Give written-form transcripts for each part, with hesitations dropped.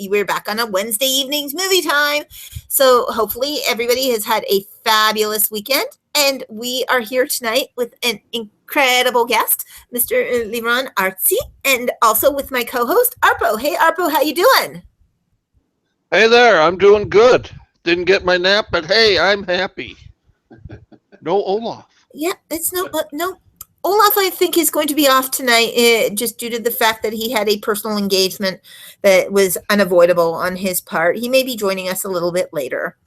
we're back on a Wednesday evening's movie time. So hopefully everybody has had a fabulous weekend. And we are here tonight with an incredible guest, Mr. Liron Artzi, and also with my co-host, Arpo. Hey, Arpo, how you doing? Hey there, I'm doing good. Didn't get my nap, but hey, I'm happy. No Olaf. Yeah, it's no. Olaf, I think, is going to be off tonight just due to the fact that he had a personal engagement that was unavoidable on his part. He may be joining us a little bit later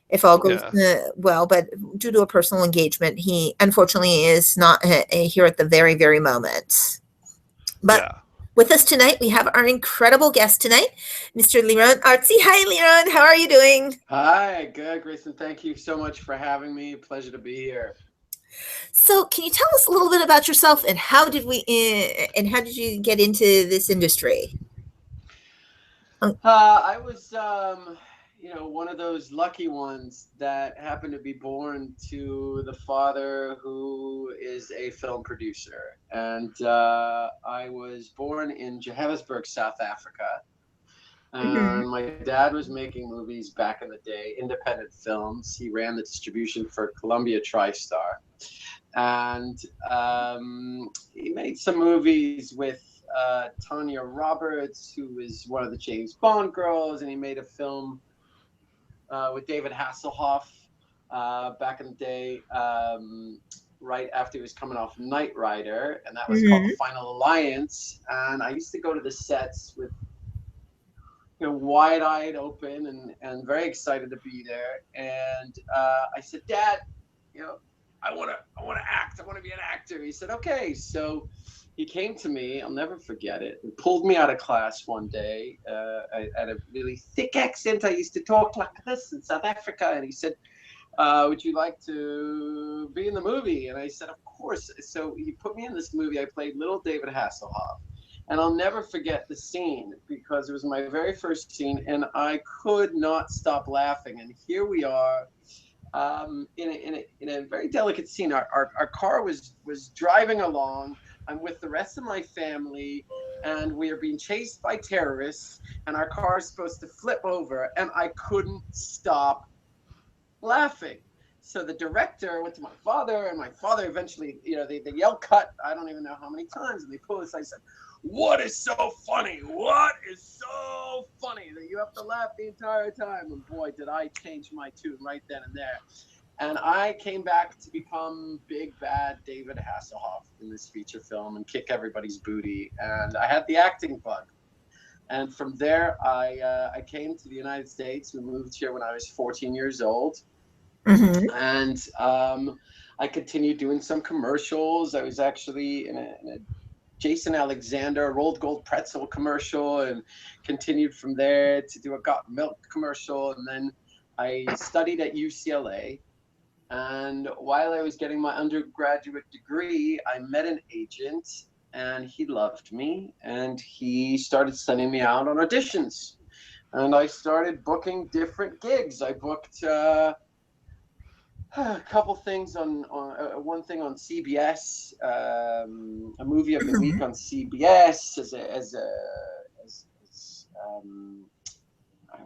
if all goes well, but due to a personal engagement, he unfortunately is not here at the very, very moment. But with us tonight, we have our incredible guest tonight, Mr. Liron Artzi. Hi, Liron. How are you doing? Hi, good, Grayson. Thank you so much for having me. Pleasure to be here. So, can you tell us a little bit about yourself and how did you get into this industry? I was, one of those lucky ones that happened to be born to the father who is a film producer, and I was born in Johannesburg, South Africa. And my dad was making movies back in the day, independent films. He ran the distribution for Columbia TriStar. And he made some movies with Tanya Roberts, who is one of the James Bond girls. And he made a film with David Hasselhoff back in the day, right after he was coming off Knight Rider. And that was called The Final Alliance. And I used to go to the sets with wide-eyed open and very excited to be there. And I said, Dad, I want to act. I want to be an actor. He said, okay. So he came to me. I'll never forget it. He pulled me out of class one day. I had a really thick accent. I used to talk like this in South Africa. And he said, would you like to be in the movie? And I said, of course. So he put me in this movie. I played little David Hasselhoff. And I'll never forget the scene because it was my very first scene and I could not stop laughing. And here we are in a very delicate scene. Our car was driving along. I'm with the rest of my family and we are being chased by terrorists and our car is supposed to flip over and I couldn't stop laughing. So the director went to my father and my father eventually, they yell cut. I don't even know how many times. And they pull this. I said, what is so funny? What is so funny that you have to laugh the entire time? And boy, did I change my tune right then and there. And I came back to become big bad David Hasselhoff in this feature film and kick everybody's booty. And I had the acting bug. And from there, I came to the United States. We moved here when I was 14 years old. And I continued doing some commercials. I was actually in a Jason Alexander rolled gold pretzel commercial and continued from there to do a got milk commercial. And then I studied at UCLA. And while I was getting my undergraduate degree, I met an agent and he loved me and he started sending me out on auditions. And I started booking different gigs. I booked a couple things on one thing on CBS, a movie of the week on CBS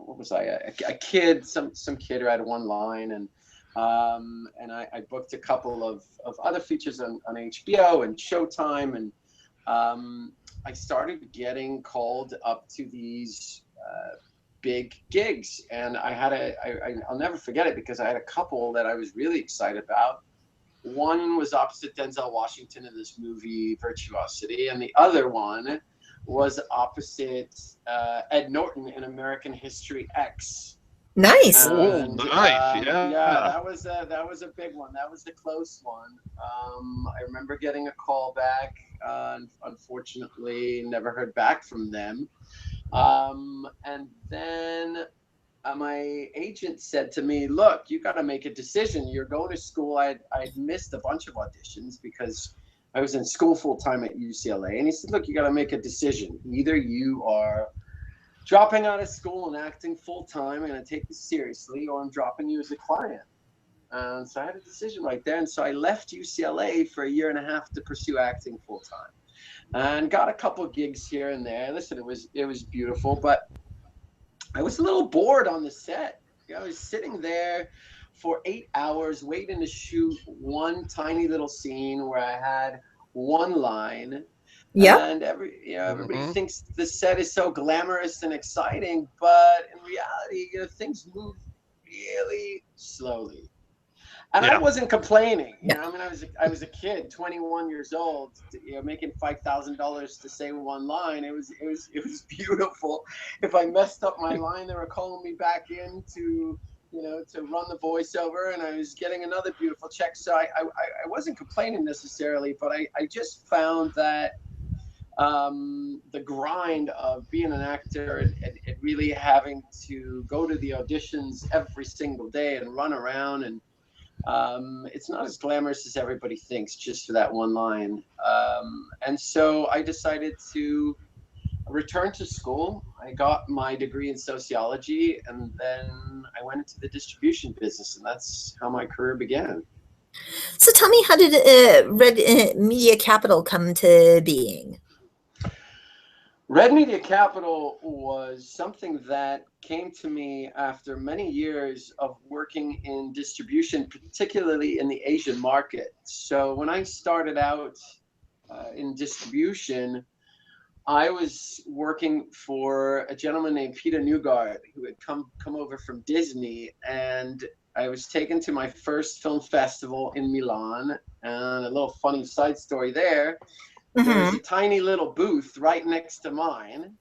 what was I? A kid, some kid who had one line, and I booked a couple of other features on HBO and Showtime, and I started getting called up to these big gigs, and I'll never forget it because I had a couple that I was really excited about. One was opposite Denzel Washington in this movie Virtuosity, and the other one was opposite Ed Norton in American History X. Nice. And, nice. That was a big one. That was the close one. I remember getting a call back. Unfortunately, never heard back from them. And then my agent said to me, look, you got to make a decision. You're going to school. I'd missed a bunch of auditions because I was in school full time at UCLA. And he said, look, you got to make a decision. Either you are dropping out of school and acting full time and going to take this seriously, or I'm dropping you as a client. So I had a decision right there. And so I left UCLA for a year and a half to pursue acting full time. And got a couple gigs here and there. Listen, it was beautiful, but I was a little bored on the set. I was sitting there for 8 hours waiting to shoot one tiny little scene where I had one line. Yep. And everybody thinks the set is so glamorous and exciting, but in reality, things move really slowly. And I Yeah. wasn't complaining. Yeah. I mean, I was a kid, 21 years old, making $5,000 to say one line. It was beautiful. If I messed up my line, they were calling me back in to run the voiceover, and I was getting another beautiful check. So I wasn't complaining necessarily, but I just found that the grind of being an actor and really having to go to the auditions every single day and run around, and it's not as glamorous as everybody thinks just for that one line. And so I decided to return to school. I got my degree in sociology, and then I went into the distribution business, and that's how my career began. So tell me, how did Red Media Capital come to being? Red Media Capital was something that came to me after many years of working in distribution, particularly in the Asian market. So when I started out in distribution, I was working for a gentleman named Peter Newgard, who had come over from Disney, and I was taken to my first film festival in Milan. And a little funny side story there. There was a tiny little booth right next to mine,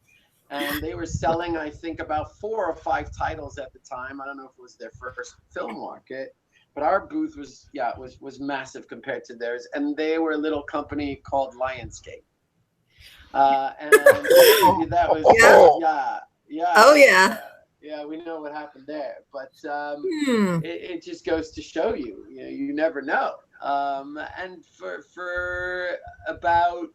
and they were selling, I think, about 4 or 5 titles at the time. I don't know if it was their first film market, but our booth was massive compared to theirs, and they were a little company called Lionsgate. And that was we know what happened there, but it just goes to show you never know. And for about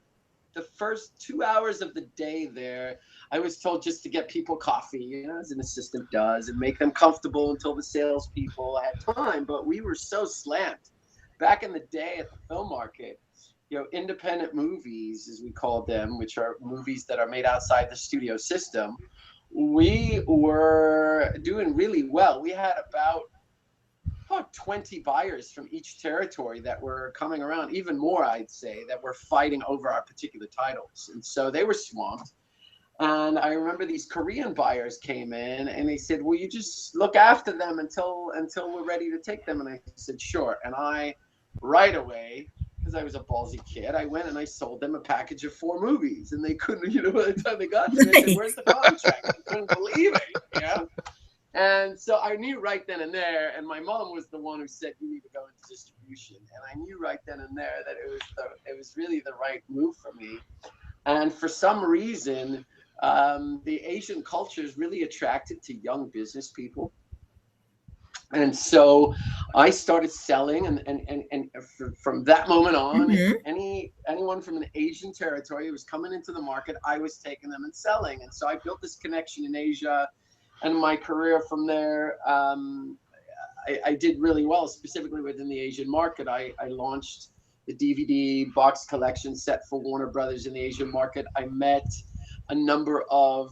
the first 2 hours of the day there, I was told just to get people coffee, as an assistant does, and make them comfortable until the salespeople had time. But we were so slammed back in the day at the film market. Independent movies, as we called them, which are movies that are made outside the studio system, we were doing really well. We had about 20 buyers from each territory that were coming around, even more, I'd say, that were fighting over our particular titles. And so they were swamped. And I remember these Korean buyers came in and they said, "Will you just look after them until we're ready to take them?" And I said, "Sure." And I, right away, because I was a ballsy kid, I went and I sold them a package of 4 movies. And they couldn't, by the time they got to me, I said, "Where's the contract?" They couldn't believe it, And so I knew right then and there, and my mom was the one who said, "You need to go into distribution." And I knew right then and there that it was really the right move for me. And for some reason, the Asian culture is really attracted to young business people. And so I started selling, and from that moment on, anyone from an Asian territory who was coming into the market, I was taking them and selling. And so I built this connection in Asia, and my career from there, I did really well, specifically within the Asian market. I launched the DVD box collection set for Warner Brothers in the Asian market. I met a number of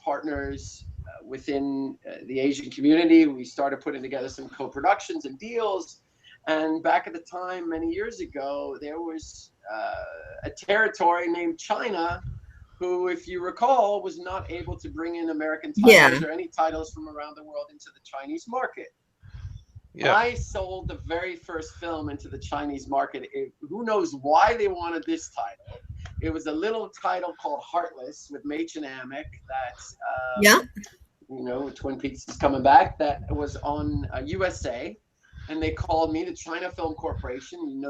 partners within the Asian community. We started putting together some co-productions and deals. And back at the time, many years ago, there was a territory named China, who, if you recall, was not able to bring in American titles or any titles from around the world into the Chinese market. Yeah. I sold the very first film into the Chinese market. Who knows why they wanted this title? It was a little title called Heartless with Machen Amick that, Twin Peaks is coming back, that was on USA. And they called me, the China Film Corporation.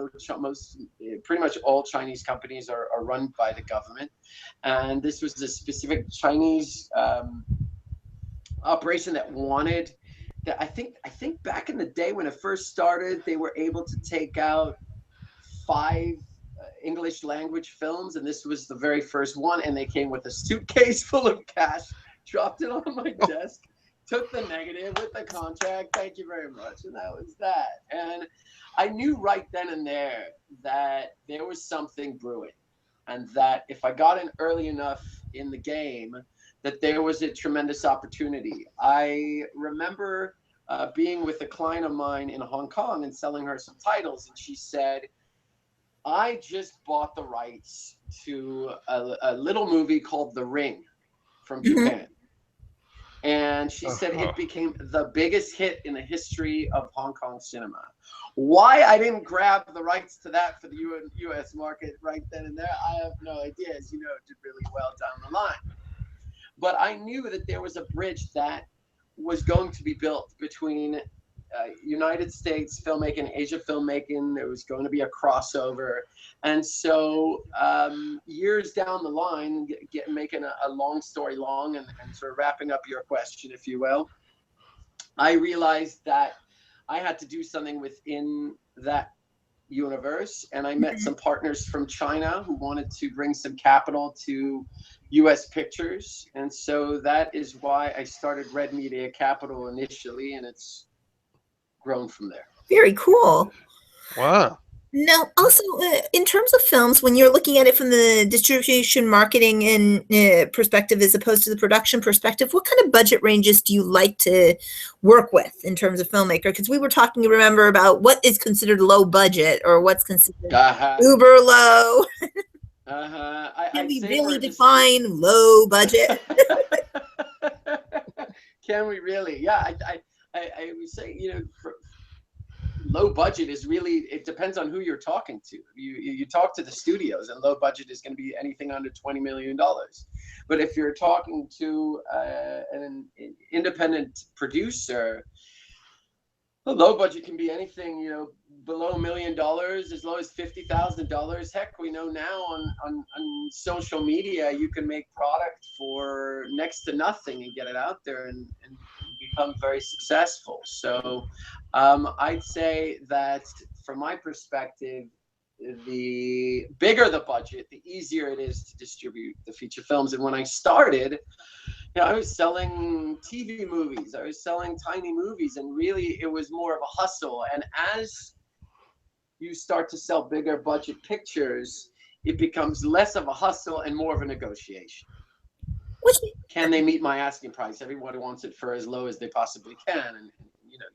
Pretty much all Chinese companies are run by the government. And this was a specific Chinese operation that wanted that. I think back in the day when it first started, they were able to take out 5 English language films, and this was the very first one. And they came with a suitcase full of cash, dropped it on my desk, took the negative with the contract. Thank you very much. And that was that. And I knew right then and there that there was something brewing, and that if I got in early enough in the game, that there was a tremendous opportunity. I remember being with a client of mine in Hong Kong and selling her some titles, and she said, I just bought the rights to a little movie called The Ring from Japan. And she said it became the biggest hit in the history of Hong Kong cinema. Why I didn't grab the rights to that for the U.S. market right then and there, I have no idea. As you know, it did really well down the line. But I knew that there was a bridge that was going to be built between United States filmmaking and Asia filmmaking. There was going to be a crossover. And so years down the line, making a long story long and sort of wrapping up your question, if you will, I realized that I had to do something within that universe. And I met some partners from China who wanted to bring some capital to U.S. pictures. And so that is why I started Red Media Capital initially, and it's grown from there. Very cool. Wow. Now, also, in terms of films, when you're looking at it from the distribution, marketing, and perspective as opposed to the production perspective, what kind of budget ranges do you like to work with in terms of filmmaker? Because we were talking, remember, about what is considered low budget or what's considered uber low. Can we really define low budget? Can we really? Yeah, I would say, you know, low budget is really, it depends on who you're talking to. You talk to the studios, and low budget is going to be anything under $20 million. But if you're talking to an independent producer, the low budget can be anything, you know, below $1 million, as low as $50,000. Heck, we know now on social media, you can make product for next to nothing and get it out there and become very successful. So I'd say that from my perspective, the bigger the budget, the easier it is to distribute the feature films. And when I started, you know, I was selling TV movies, I was selling tiny movies, and really it was more of a hustle. And as you start to sell bigger budget pictures, it becomes less of a hustle and more of a negotiation. Can they meet my asking price? Everybody wants it for as low as they possibly can, and you know,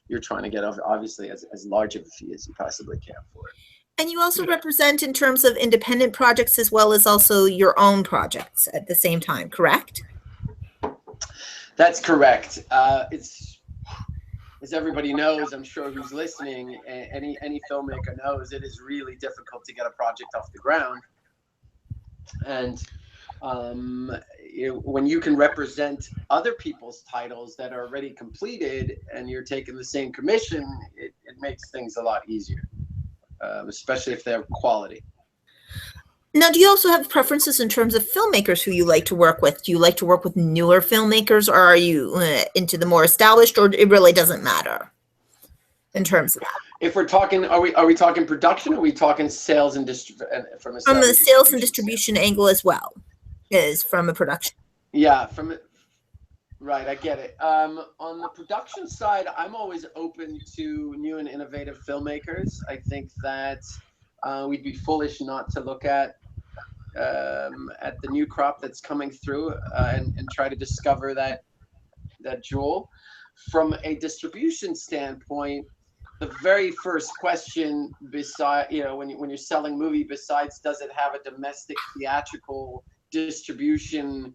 you're trying to get obviously as large of a fee as you possibly can for it. And you also represent in terms of independent projects as well as also your own projects at the same time, correct? That's correct. It's, as everybody knows, I'm sure who's listening, any filmmaker knows, it is really difficult to get a project off the ground. And you know, when you can represent other people's titles that are already completed and you're taking the same commission, it makes things a lot easier, especially if they're quality. Now, do you also have preferences in terms of filmmakers who you like to work with? Do you like to work with newer filmmakers, or are you into the more established, or it really doesn't matter in terms of that? If we're talking, are we talking production, or are we talking sales and from the sales and distribution angle as well as from a production? Yeah, right, I get it. On the production side, I'm always open to new and innovative filmmakers. I think that we'd be foolish not to look at the new crop that's coming through and try to discover that jewel. From a distribution standpoint, the very first question, beside, you know, when you're selling movie, besides does it have a domestic theatrical distribution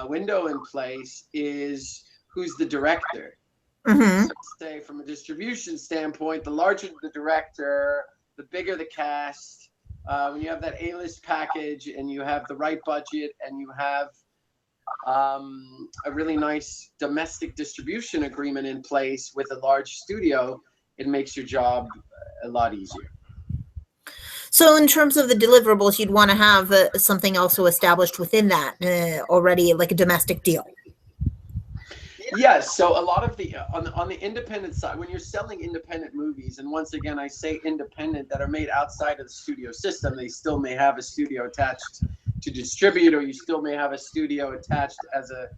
window in place, is who's the director. So say from a distribution standpoint, the larger the director, the bigger the cast. When you have that A-list package and you have the right budget and you have a really nice domestic distribution agreement in place with a large studio, it makes your job a lot easier. So in terms of the deliverables, you'd want to have something also established within that already, like a domestic deal. Yes. So a lot of the on the independent side, when you're selling independent movies, and once again I say independent, that are made outside of the studio system, they still may have a studio attached to distribute, or you still may have a studio attached as a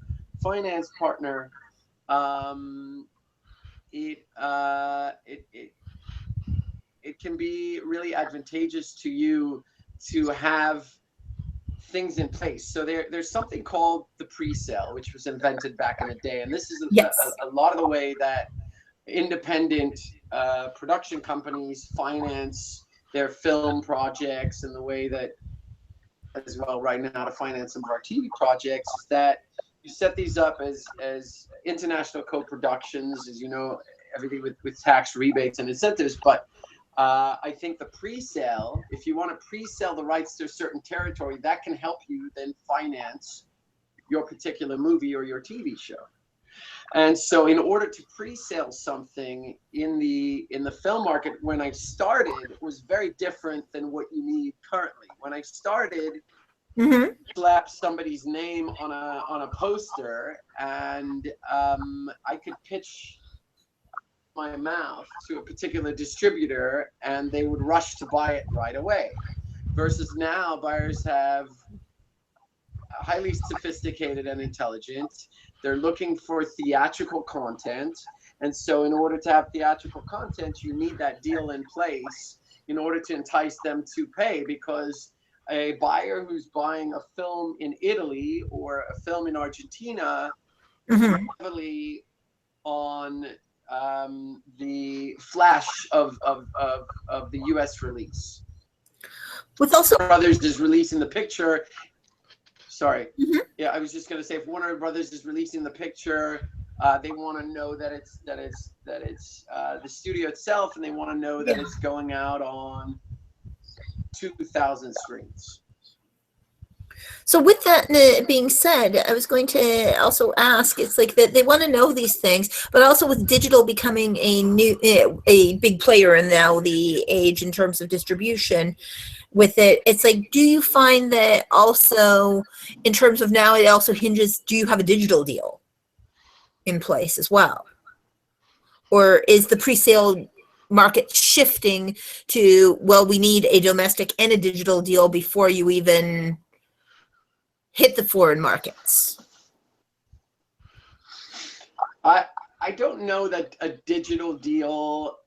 finance partner. It can be really advantageous to you to have things in place. So there's something called the pre-sale, which was invented back in the day, and this is a lot of the way that independent production companies finance their film projects, and the way that, as well, right now to finance some of our TV projects, is that you set these up as international co-productions, as you know, everything with tax rebates and incentives. But I think the pre-sale, if you want to pre-sell the rights to a certain territory, that can help you then finance your particular movie or your TV show. And so in order to pre-sale something in the film market, when I started, it was very different than what you need currently. When I started, slap somebody's name on a poster, and I could pitch my mouth to a particular distributor, and they would rush to buy it right away. Versus now, buyers have highly sophisticated and intelligent. They're looking for theatrical content, and so in order to have theatrical content, you need that deal in place in order to entice them to pay, because a buyer who's buying a film in Italy or a film in Argentina heavily on the flash of the U.S. release. With also Brothers is releasing the picture. Sorry. Yeah, I was just going to say, if Warner Brothers is releasing the picture, they want to know that it's the studio itself, and they want to know that it's going out on 2,000 screens. So with that being said, I was going to also ask, it's like that they want to know these things, but also with digital becoming a big player in now the age in terms of distribution with it, it's like, do you find that also in terms of now it also hinges, do you have a digital deal in place as well? Or is the pre-sale market shifting to, well, we need a domestic and a digital deal before you even hit the foreign markets? I don't know that a digital deal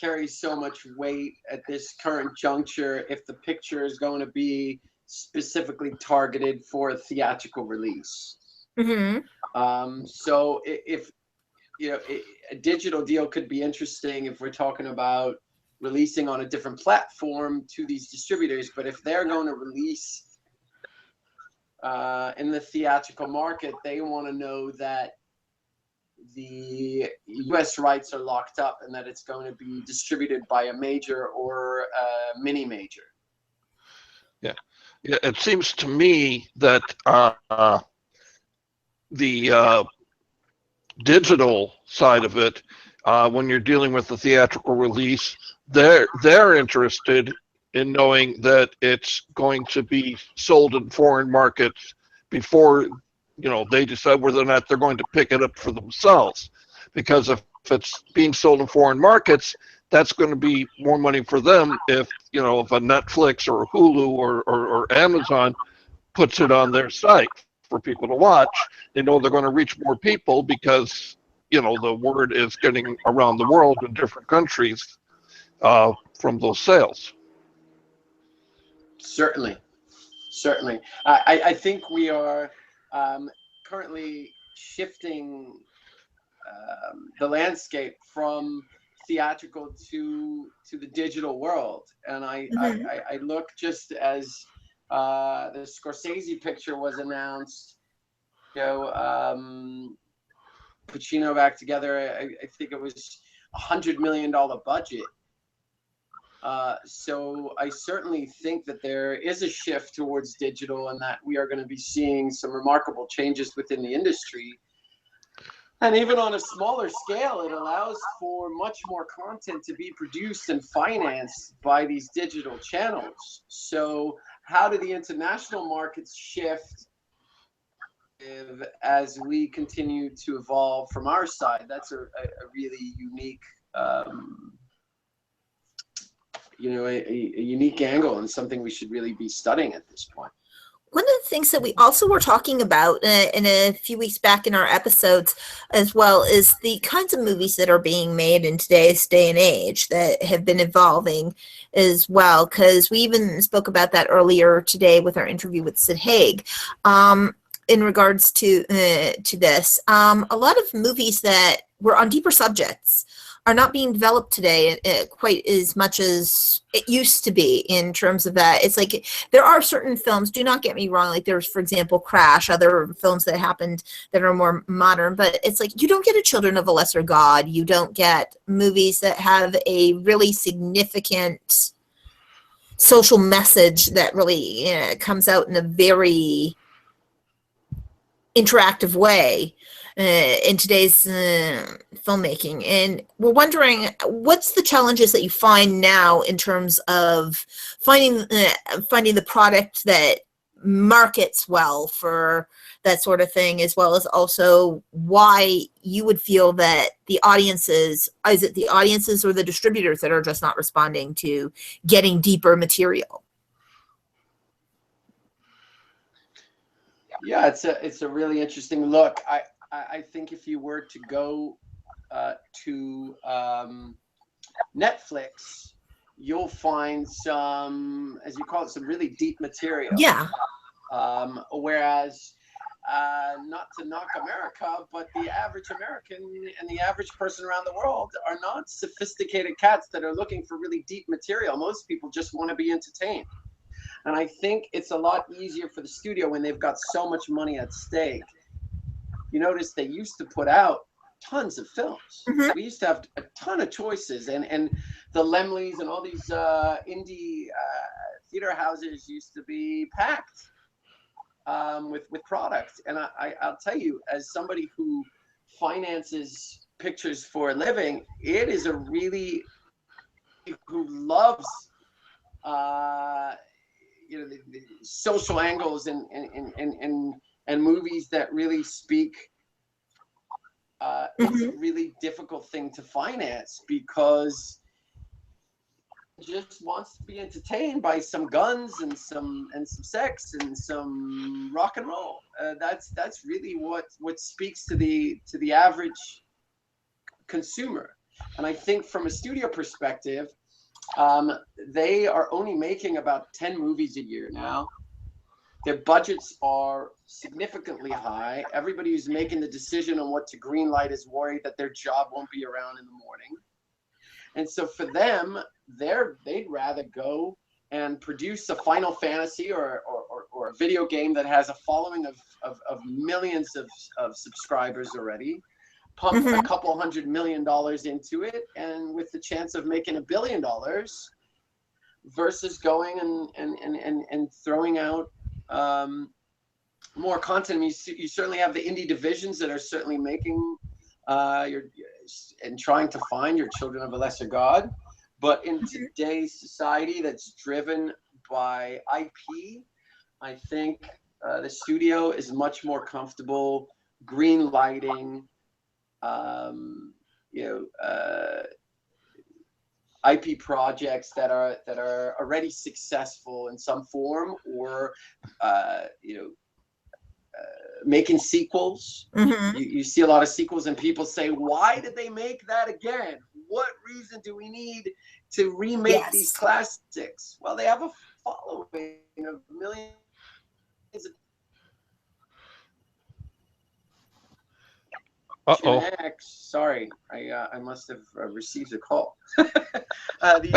carries so much weight at this current juncture if the picture is going to be specifically targeted for a theatrical release. So if you know, a digital deal could be interesting if we're talking about releasing on a different platform to these distributors, but if they're going to release in the theatrical market, they want to know that the U.S. rights are locked up and that it's going to be distributed by a major or a mini major. Yeah, it seems to me that the digital side of it, when you're dealing with the theatrical release, they're interested in knowing that it's going to be sold in foreign markets before, you know, they decide whether or not they're going to pick it up for themselves. Because if it's being sold in foreign markets, that's going to be more money for them if, you know, if a Netflix or Hulu or Amazon puts it on their site for people to watch. They know they're going to reach more people because, you know, the word is getting around the world in different countries from those sales. Certainly. I think we are currently shifting the landscape from theatrical to the digital world, and I look, just as the Scorsese picture was announced, you know, Pacino back together. I think it was $100 million budget. So I certainly think that there is a shift towards digital, and that we are going to be seeing some remarkable changes within the industry. And even on a smaller scale, it allows for much more content to be produced and financed by these digital channels. So how do the international markets shift as we continue to evolve from our side? That's a really unique you know, a unique angle, and something we should really be studying at this point. One of the things that we also were talking about in a few weeks back in our episodes as well is the kinds of movies that are being made in today's day and age that have been evolving as well, because we even spoke about that earlier today with our interview with Sid Haig. In regards to this, a lot of movies that were on deeper subjects are not being developed today quite as much as it used to be in terms of that. It's like there are certain films, do not get me wrong, like there's, for example, Crash, other films that happened that are more modern, but it's like you don't get a Children of a Lesser God. You don't get movies that have a really significant social message that really comes out in a very interactive way in today's filmmaking. And we're wondering, what's the challenges that you find now in terms of finding the product that markets well for that sort of thing, as well as also why you would feel that the audiences, is it the audiences or the distributors that are just not responding to getting deeper material? Yeah, it's a really interesting look. I think if you were to go to Netflix, you'll find some, as you call it, some really deep material. Yeah. Whereas, not to knock America, but the average American and the average person around the world are not sophisticated cats that are looking for really deep material. Most people just want to be entertained. And I think it's a lot easier for the studio when they've got so much money at stake. You notice they used to put out tons of films. Mm-hmm. We used to have a ton of choices, and the Lemleys and all these indie theater houses used to be packed with product. And I'll tell you, as somebody who finances pictures for a living, it is a really, who loves the social angles and movies that really speak. It's a really difficult thing to finance because it just wants to be entertained by some guns and some sex and some rock and roll. That's really what speaks to the average consumer. And I think from a studio perspective, they are only making about 10 movies a year now. Their budgets are significantly high. Everybody who's making the decision on what to greenlight is worried that their job won't be around in the morning. And so for them, they'd rather go and produce a Final Fantasy or a video game that has a following of millions of subscribers already, pump a couple $100 million into it, and with the chance of making $1 billion, versus going and throwing out more content. I mean, you certainly have the indie divisions that are certainly making and trying to find your Children of a Lesser God, but in today's society that's driven by IP, I think the studio is much more comfortable green lighting IP projects that are already successful in some form, or making sequels. You see a lot of sequels, and people say, "Why did they make that again? What reason do we need to remake these classics?" Well, they have a following of millions of. Sorry, I must have received a call. The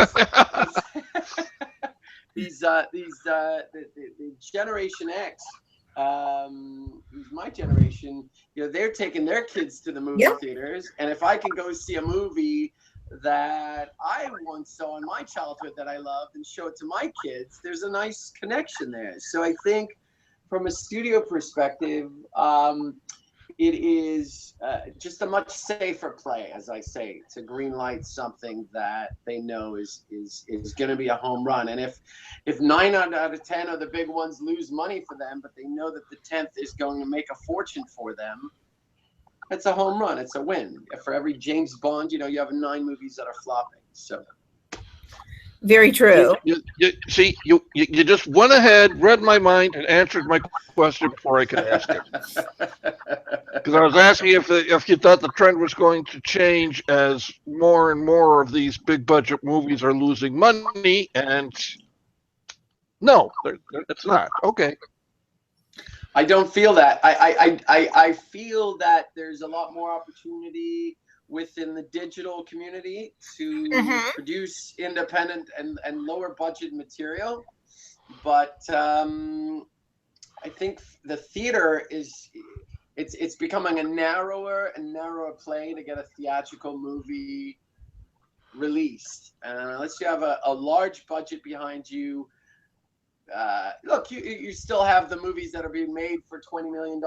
Generation X, who's my generation, they're taking their kids to the movie theaters, and if I can go see a movie that I once saw in my childhood that I loved and show it to my kids, there's a nice connection there. So I think from a studio perspective, it is just a much safer play, as I say, to greenlight something that they know is going to be a home run. And if 9 out of 10 of the big ones lose money for them, but they know that the 10th is going to make a fortune for them, it's a home run. It's a win. For every James Bond, you have 9 movies that are flopping. So Very true. See, you just went ahead, read my mind, and answered my question before I could ask it. Because I was asking if you thought the trend was going to change as more and more of these big budget movies are losing money, and no, it's not. Okay. I don't feel that. I feel that there's a lot more opportunity within the digital community to produce independent and lower budget material. But I think the theater it's becoming a narrower and narrower play to get a theatrical movie released. Unless you have a large budget behind you, look, you still have the movies that are being made for $20 million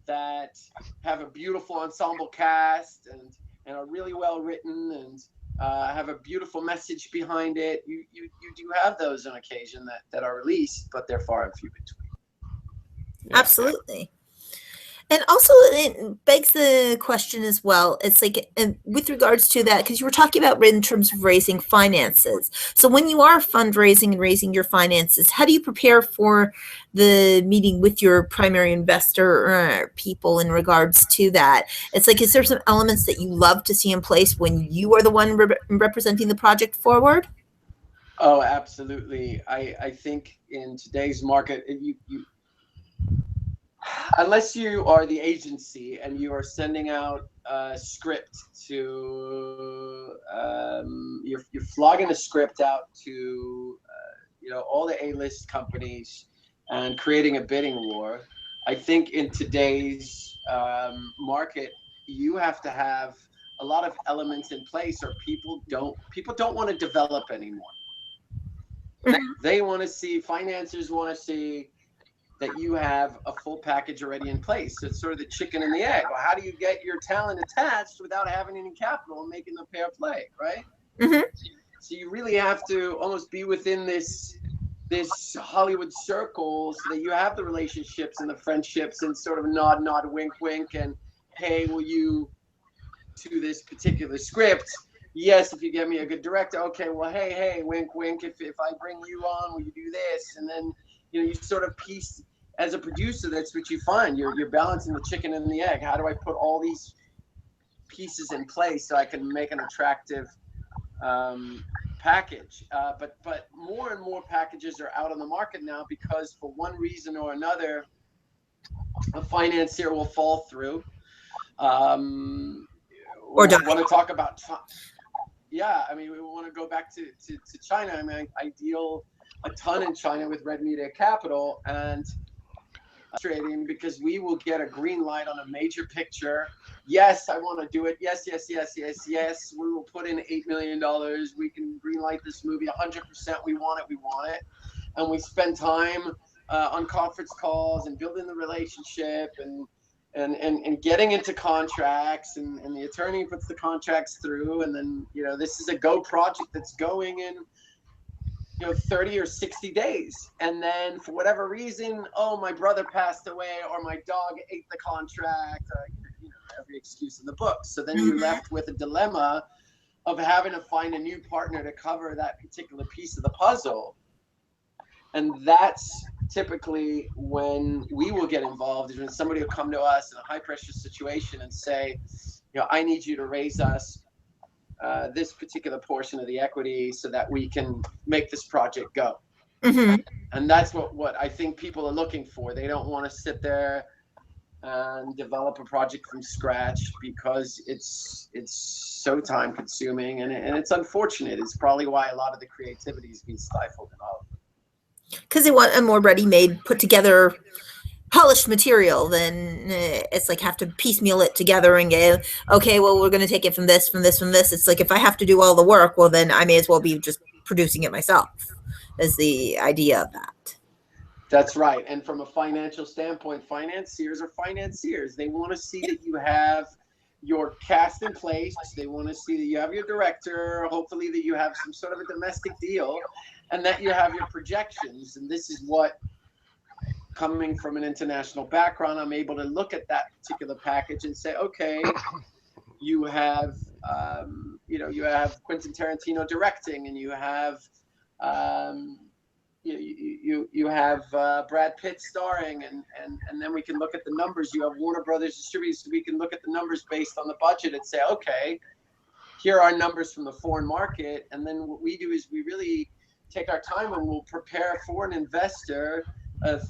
that have a beautiful ensemble cast and are really well written and have a beautiful message behind it. You do have those on occasion that are released, but they're far and few between. Yeah. Absolutely. And also it begs the question as well. It's like, with regards to that, because you were talking about in terms of raising finances. So when you are fundraising and raising your finances, how do you prepare for the meeting with your primary investor people in regards to that? It's like, is there some elements that you love to see in place when you are the one representing the project forward? Oh, absolutely. I think in today's market, you unless you are the agency and you are sending out a script to you're flogging a script out to all the A-list companies and creating a bidding war. I think in today's market you have to have a lot of elements in place, or people don't want to develop anymore. They want to see, financiers want to see that you have a full package already in place. So it's sort of the chicken and the egg. Well, how do you get your talent attached without having any capital and making the pair play, right? So you really have to almost be within this Hollywood circle so that you have the relationships and the friendships and sort of nod, wink, wink, and hey, will you to this particular script? Yes, if you get me a good director. Okay, well, hey, wink, wink. If I bring you on, will you do this? And then you sort of piece. As a producer, that's what you find. You're balancing the chicken and the egg. How do I put all these pieces in place so I can make an attractive package? But more and more packages are out on the market now because for one reason or another, a financier will fall through. Or don't want to talk about? Yeah, I mean, we want to go back to China. I mean, I deal a ton in China with Red Media Capital, and frustrating because we will get a green light on a major picture. Yes, I want to do it. Yes. We will put in $8 million. We can green light this movie 100%. We want it. And we spend time on conference calls and building the relationship and getting into contracts, and the attorney puts the contracts through, and then this is a go project that's going in 30 or 60 days. And then for whatever reason, oh, my brother passed away, or my dog ate the contract, or every excuse in the book. So then you're left with a dilemma of having to find a new partner to cover that particular piece of the puzzle. And that's typically when we will get involved, is when somebody will come to us in a high pressure situation and say, I need you to raise us this particular portion of the equity so that we can make this project go. And that's what I think people are looking for. They don't want to sit there and develop a project from scratch because it's so time consuming, and it's unfortunate. It's probably why a lot of the creativity is being stifled in all of it. Because they want a more ready-made, put together, polished material, then it's like have to piecemeal it together and go, okay, well, we're going to take it from this. It's like, if I have to do all the work, well, then I may as well be just producing it myself, is the idea of that. That's right. And from a financial standpoint, financiers are financiers. They want to see that you have your cast in place. They want to see that you have your director, hopefully that you have some sort of a domestic deal, and that you have your projections. And this is what, coming from an international background, I'm able to look at that particular package and say, okay, you have you have Quentin Tarantino directing, and you have you have Brad Pitt starring, and then we can look at the numbers. You have Warner Brothers distributors, so we can look at the numbers based on the budget and say, okay, here are numbers from the foreign market. And then what we do is we really take our time and we'll prepare for an investor a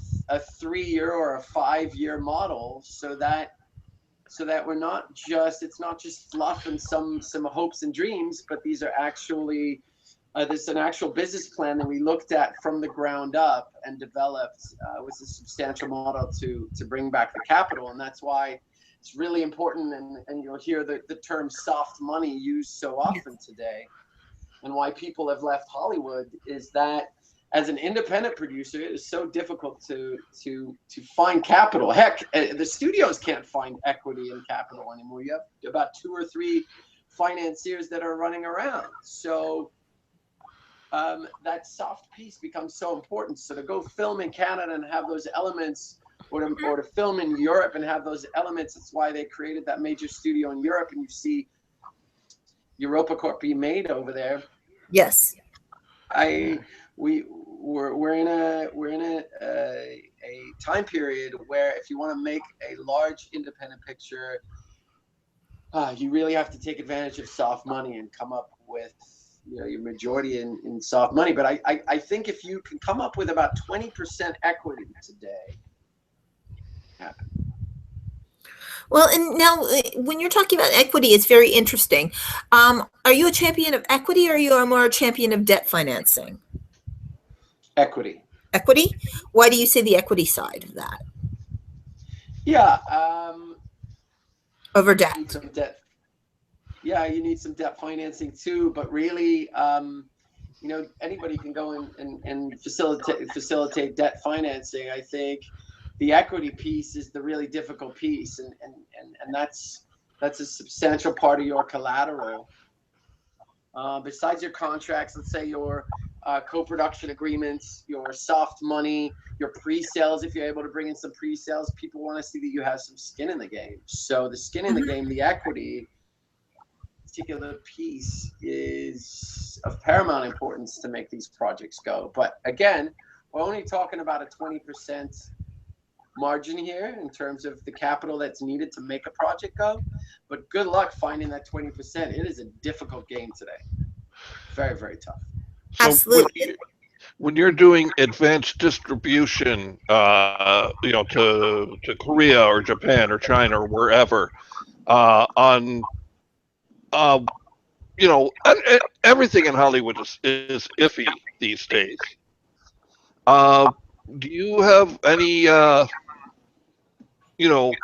3-year or a 5-year model, so that we're not just, it's not just fluff and some hopes and dreams, but these are actually there's an actual business plan that we looked at from the ground up and developed with a substantial model to bring back the capital. And that's why it's really important, and you'll hear the term soft money used so often today, and why people have left Hollywood is that as an independent producer, it is so difficult to find capital. Heck, the studios can't find equity and capital anymore. You have about 2 or 3 financiers that are running around. So that soft piece becomes so important. So to go film in Canada and have those elements, or to film in Europe and have those elements, that's why they created that major studio in Europe, and you see Europa Corp being made over there. Yes. We're in a time period where if you want to make a large independent picture, you really have to take advantage of soft money and come up with your majority in soft money. But I think if you can come up with about 20% equity today. Well, and now when you're talking about equity, it's very interesting. Are you a champion of equity, or are you more a champion of debt financing? Equity. Equity? Why do you say the equity side of that? Yeah. Over debt. You need some debt. Yeah, you need some debt financing too, but really, anybody can go and facilitate debt financing. I think the equity piece is the really difficult piece, and that's a substantial part of your collateral. Besides your contracts, let's say your co-production agreements, your soft money, your pre-sales, if you're able to bring in some pre-sales, people want to see that you have some skin in the game. So the skin in the game, the equity particular piece is of paramount importance to make these projects go. But again, we're only talking about a 20% margin here in terms of the capital that's needed to make a project go. But good luck finding that 20%. It is a difficult game today. Very, very tough. So Absolutely. when you're doing advanced distribution, to Korea or Japan or China or wherever, on everything in Hollywood is iffy these days. Do you have any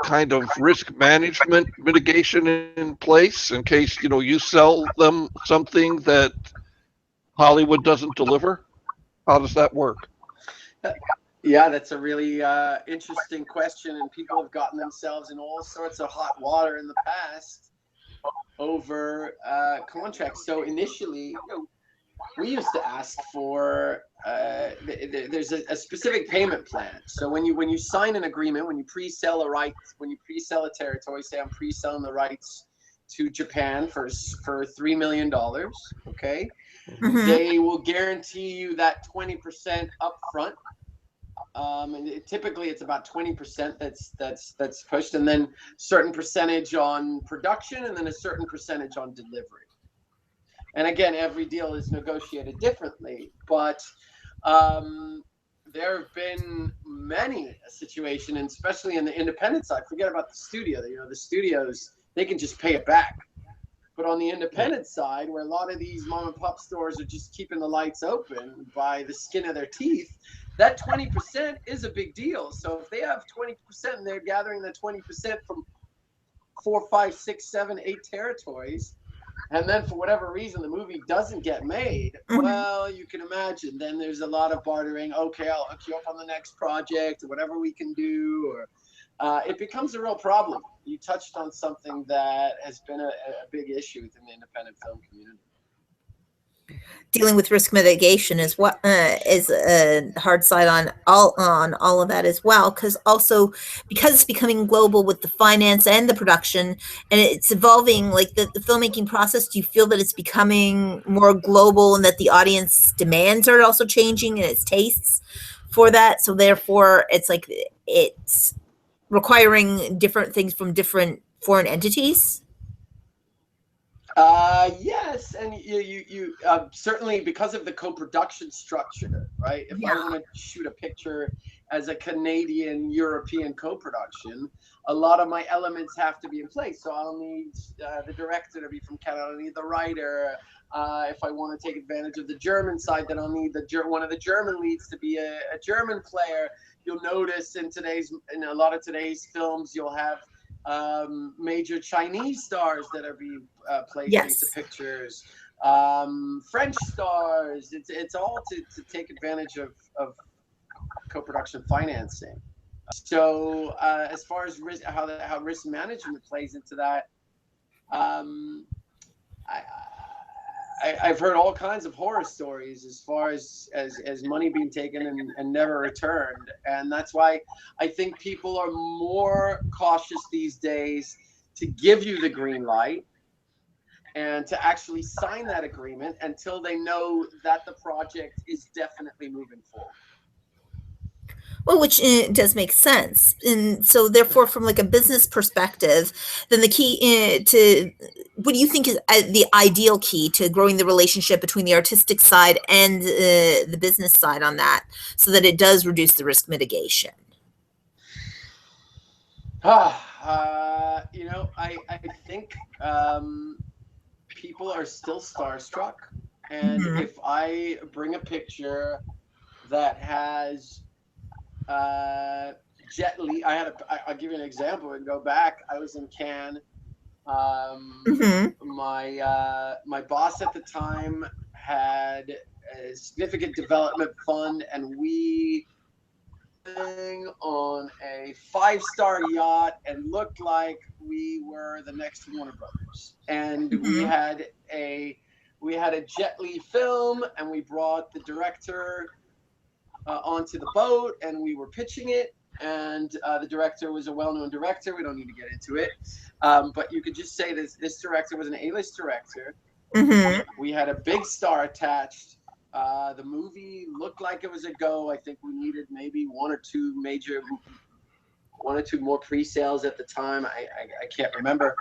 kind of risk management mitigation in place in case you sell them something that Hollywood doesn't deliver? How does that work? Yeah, that's a really interesting question, and people have gotten themselves in all sorts of hot water in the past over contracts. So initially, we used to ask for there's a specific payment plan. So when you sign an agreement, when you pre-sell a territory, say I'm pre-selling the rights to Japan for $3 million, okay? Mhm. They will guarantee you that 20% upfront. And typically it's about 20% that's pushed, and then certain percentage on production, and then a certain percentage on delivery. And again, every deal is negotiated differently, but there have been many a situation, and especially in the independent side. Forget about the studio. The studios, they can just pay it back. But on the independent side, where a lot of these mom and pop stores are just keeping the lights open by the skin of their teeth, that 20% is a big deal. So if they have 20% and they're gathering the 20% from 4, 5, 6, 7, 8 territories, and then for whatever reason the movie doesn't get made, well, you can imagine then there's a lot of bartering. Okay, I'll hook you up on the next project, or whatever we can do, or it becomes a real problem. You touched on something that has been a big issue within the independent film community. dealing with risk mitigation is what is a hard side on all of that as well, because it's becoming global with the finance and the production, and it's evolving, like the filmmaking process. Do you feel that it's becoming more global and that the audience demands are also changing and its tastes for that, so therefore it's requiring different things from different foreign entities? Yes, and you certainly, because of the co-production structure, right? If I want to shoot a picture as a Canadian European co-production, a lot of my elements have to be in place. So I'll need the director to be from Canada. I'll need the writer. If I want to take advantage of the German side, then I'll need one of the German leads to be a German player. You'll notice in a lot of today's films, you'll have major Chinese stars that are being placed into pictures, French stars. It's all to take advantage of co-production financing. So as far as how risk management plays into that, I've heard all kinds of horror stories as far as money being taken and never returned. And that's why I think people are more cautious these days to give you the green light and to actually sign that agreement until they know that the project is definitely moving forward. Well, which does make sense. And so therefore, from like a business perspective, then the key what do you think is the ideal key to growing the relationship between the artistic side and the business side on that, so that it does reduce the risk mitigation? I think people are still starstruck. And if I bring a picture that has Jet Li, I'll give you an example and go back. I was in Cannes. My boss at the time had a significant development fund, and we on a 5-star yacht and looked like we were the next Warner Brothers. And we had a Jet Li film, and we brought the director onto the boat, and we were pitching it. And the director was a well-known director. We don't need to get into it, but you could just say this director was an A-list director. We had a big star attached. The movie looked like it was a go. I think we needed maybe one or two more pre-sales at the time. I can't remember.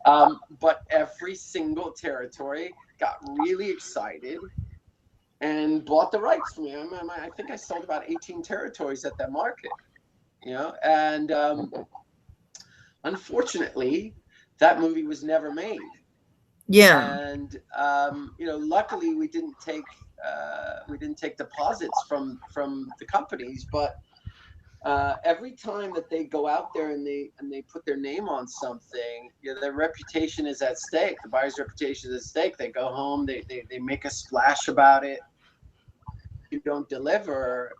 But every single territory got really excited and bought the rights from me. I think I sold about 18 territories at that market, and unfortunately, that movie was never made. And luckily we didn't take deposits from the companies, but every time that they go out there and they put their name on something, their reputation is at stake. The buyer's reputation is at stake. They go home, they make a splash about it. You don't deliver,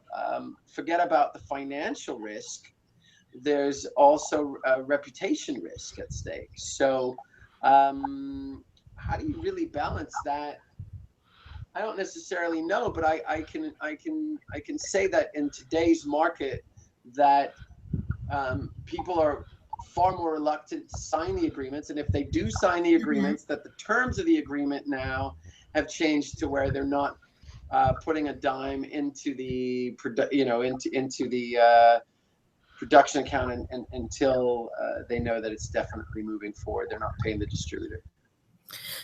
forget about the financial risk. There's also a reputation risk at stake. So how do you really balance that? I don't necessarily know, but I can say that in today's market that people are far more reluctant to sign the agreements, and if they do sign the agreements, that the terms of the agreement now have changed to where they're not putting a dime into the into the production account until they know that it's definitely moving forward. They're not paying the distributor.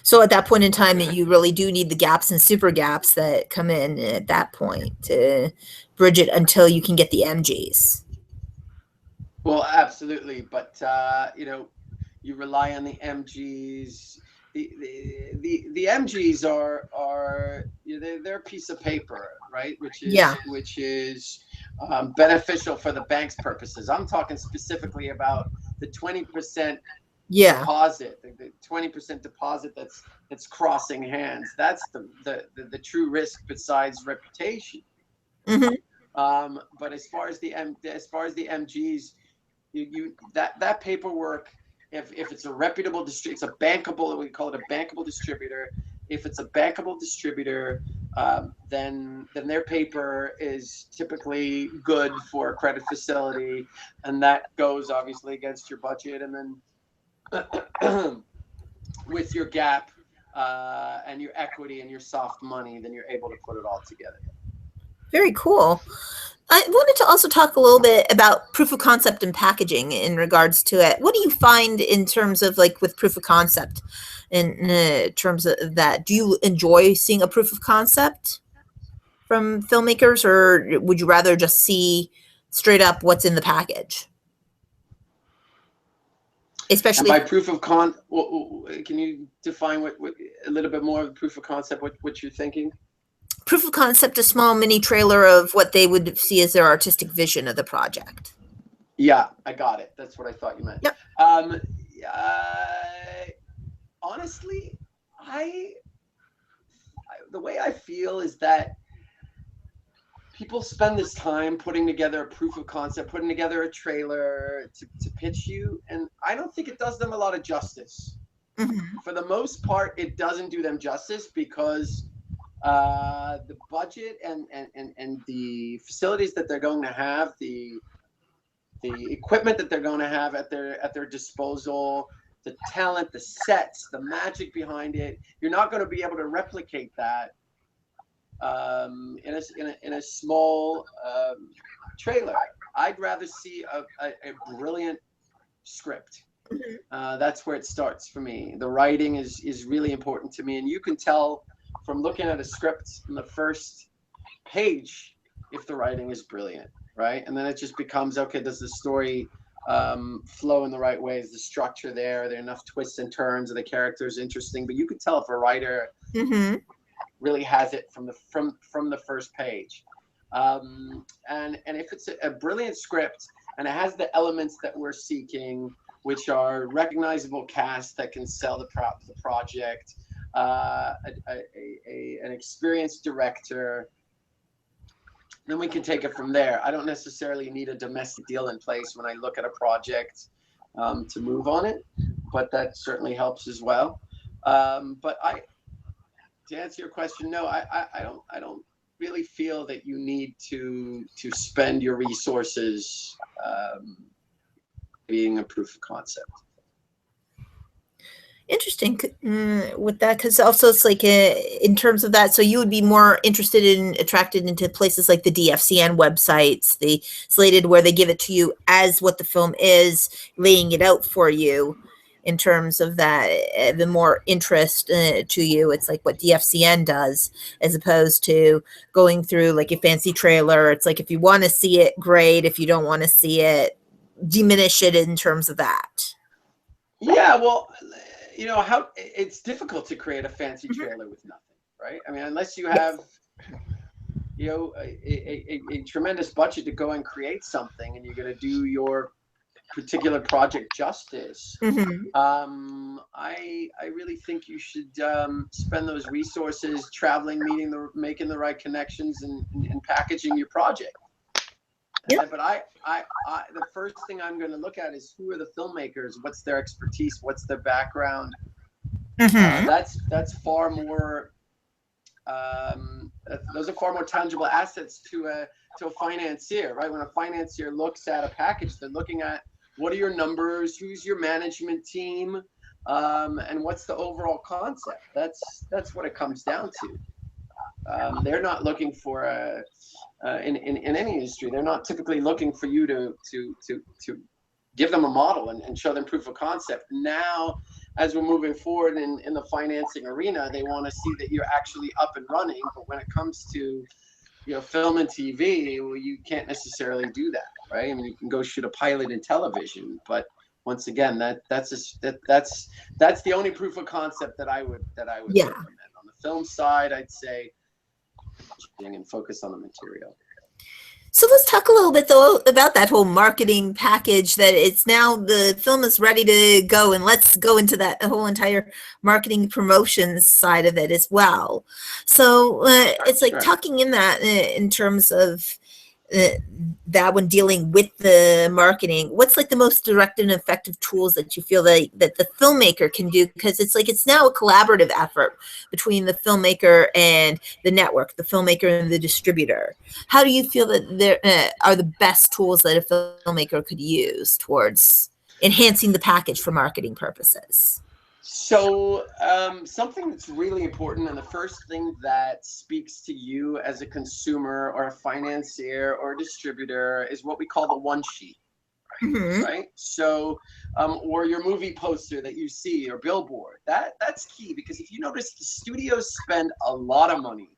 So at that point in time, you really do need the gaps and super gaps that come in at that point to bridge it until you can get the MGs. Well, absolutely, but you rely on the MGs. The MGs are they're a piece of paper, right? Which is beneficial for the bank's purposes. I'm talking specifically about the 20%. Deposit, the 20% deposit that's crossing hands. That's the true risk besides reputation. But as far as the MGs, that paperwork, if it's a reputable distributor, it's a bankable, we call it a bankable distributor, If it's a bankable distributor, then their paper is typically good for a credit facility, and that goes obviously against your budget. And then with your gap and your equity and your soft money, then you're able to put it all together. Very cool. I wanted to also talk a little bit about proof of concept and packaging in regards to it. What do you find in terms of like with proof of concept in terms of that? Do you enjoy seeing a proof of concept from filmmakers, or would you rather just see straight up what's in the package? Especially and by proof of can you define what a little bit more of proof of concept, what you're thinking? Proof of concept, a small mini trailer of what they would see as their artistic vision of the project. Yeah, I got it. That's what I thought you meant. Yep. Honestly, the way I feel is that people spend this time putting together a proof of concept, putting together a trailer to pitch you, and I don't think it does them a lot of justice. Mm-hmm. For the most part, it doesn't do them justice because the budget and the facilities that they're going to have, the equipment that they're going to have at their disposal, the talent, the sets, the magic behind it, you're not going to be able to replicate that in a small trailer. I'd rather see a brilliant script. Mm-hmm. That's where it starts for me. The writing is really important to me, and you can tell from looking at a script in the first page if the writing is brilliant, right? And then it just becomes, okay, does the story flow in the right way? Is the structure there? Are there enough twists and turns? Are the characters interesting? But you can tell if a writer Mm-hmm. really has it from the first page. And if it's a brilliant script and it has the elements that we're seeking, which are recognizable cast that can sell the project, an experienced director, then we can take it from there. I don't necessarily need a domestic deal in place when I look at a project to move on it, but that certainly helps as well. But to answer your question, no, I don't really feel that you need to spend your resources being a proof of concept. Interesting with that, because also it's like in terms of that, so you would be more interested in attracted into places like the DFCN websites, the Slated, where they give it to you as what the film is, laying it out for you. In terms of that, the more interest to you, it's like what DFCN does, as opposed to going through like a fancy trailer. It's like if you want to see it, great. If you don't want to see it, diminish it in terms of that. Yeah, well, you know how it's difficult to create a fancy trailer with nothing, right? I mean, unless you have, you know, a tremendous budget to go and create something, and you're going to do your particular project justice. Mm-hmm. I really think you should spend those resources traveling, making the right connections, and packaging your project. Yep. But I the first thing I'm going to look at is who are the filmmakers, what's their expertise, what's their background. Mm-hmm. That's far more. Those are far more tangible assets to a financier, right? When a financier looks at a package, they're looking at what are your numbers, who's your management team, and what's the overall concept. That's what it comes down to. They're not looking for in any industry. They're not typically looking for you to give them a model and show them proof of concept. Now, as we're moving forward in the financing arena, they want to see that you're actually up and running. But when it comes to, you know, film and TV, well, you can't necessarily do that, right? I mean, you can go shoot a pilot in television, but once again, that's the only proof of concept that I would recommend. On the film side, I'd say and focus on the material. So let's talk a little bit though about that whole marketing package, that it's now the film is ready to go, and let's go into that whole entire marketing promotions side of it as well. So it's like talking in that in terms of uh, that when dealing with the marketing, what's like the most direct and effective tools that you feel that the filmmaker can do? Because it's like it's now a collaborative effort between the filmmaker and the network, the filmmaker and the distributor. How do you feel that there are the best tools that a filmmaker could use towards enhancing the package for marketing purposes? So something that's really important, and the first thing that speaks to you as a consumer or a financier or a distributor, is what we call the one sheet, Mm-hmm. right? So, or your movie poster that you see, or billboard. That's key, because if you notice, the studios spend a lot of money